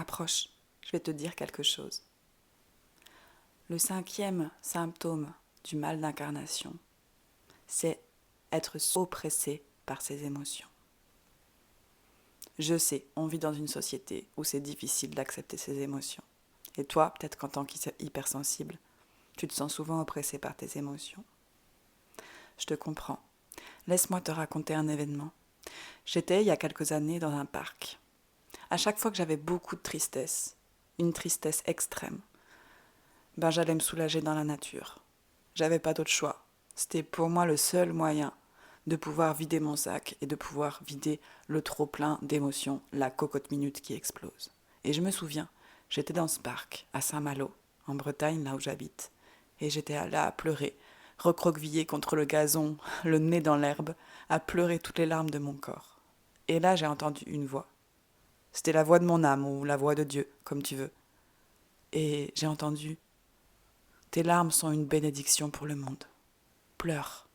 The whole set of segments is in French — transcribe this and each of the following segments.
Approche, je vais te dire quelque chose. Le 5e symptôme du mal d'incarnation, c'est être oppressé par ses émotions. Je sais, on vit dans une société où c'est difficile d'accepter ses émotions. Et toi, peut-être qu'en tant qu'hypersensible, tu te sens souvent oppressé par tes émotions. Je te comprends. Laisse-moi te raconter un événement. J'étais, il y a quelques années, dans un parc. À chaque fois que j'avais beaucoup de tristesse, une tristesse extrême, j'allais me soulager dans la nature. J'avais pas d'autre choix. C'était pour moi le seul moyen de pouvoir vider mon sac et de pouvoir vider le trop-plein d'émotions, la cocotte minute qui explose. Et je me souviens, j'étais dans ce parc, à Saint-Malo, en Bretagne, là où j'habite, et j'étais là à pleurer, recroquevillée contre le gazon, le nez dans l'herbe, à pleurer toutes les larmes de mon corps. Et là, j'ai entendu une voix. C'était la voix de mon âme, ou la voix de Dieu, comme tu veux. Et j'ai entendu « Tes larmes sont une bénédiction pour le monde. Pleure.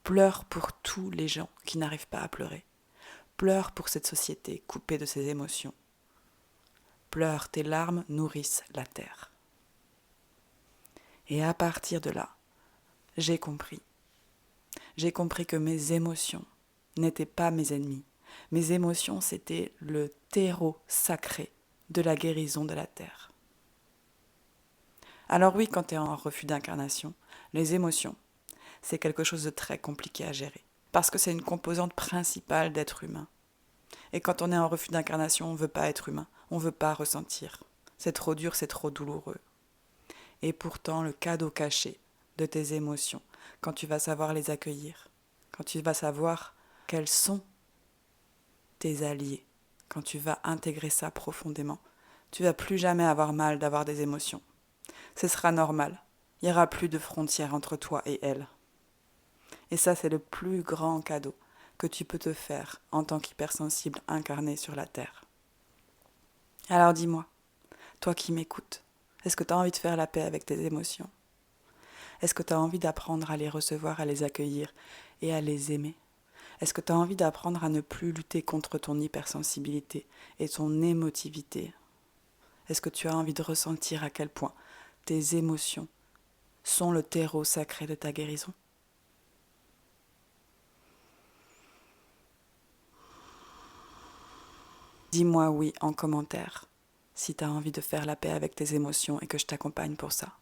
Pleure pour tous les gens qui n'arrivent pas à pleurer. Pleure pour cette société coupée de ses émotions. Pleure, tes larmes nourrissent la terre. » Et à partir de là, j'ai compris. J'ai compris que mes émotions n'étaient pas mes ennemis. Mes émotions, c'était le terreau sacré de la guérison de la terre. Alors oui, quand tu es en refus d'incarnation, les émotions, c'est quelque chose de très compliqué à gérer. Parce que c'est une composante principale d'être humain. Et quand on est en refus d'incarnation, on ne veut pas être humain, on ne veut pas ressentir. C'est trop dur, c'est trop douloureux. Et pourtant, le cadeau caché de tes émotions, quand tu vas savoir les accueillir, quand tu vas savoir quels sont tes alliés, quand tu vas intégrer ça profondément, tu ne vas plus jamais avoir mal d'avoir des émotions. Ce sera normal. Il n'y aura plus de frontières entre toi et elle. Et ça, c'est le plus grand cadeau que tu peux te faire en tant qu'hypersensible incarné sur la Terre. Alors dis-moi, toi qui m'écoutes, est-ce que tu as envie de faire la paix avec tes émotions ? Est-ce que tu as envie d'apprendre à les recevoir, à les accueillir et à les aimer ? Est-ce que tu as envie d'apprendre à ne plus lutter contre ton hypersensibilité et ton émotivité ? Est-ce que tu as envie de ressentir à quel point tes émotions sont le terreau sacré de ta guérison ? Dis-moi oui en commentaire si tu as envie de faire la paix avec tes émotions et que je t'accompagne pour ça.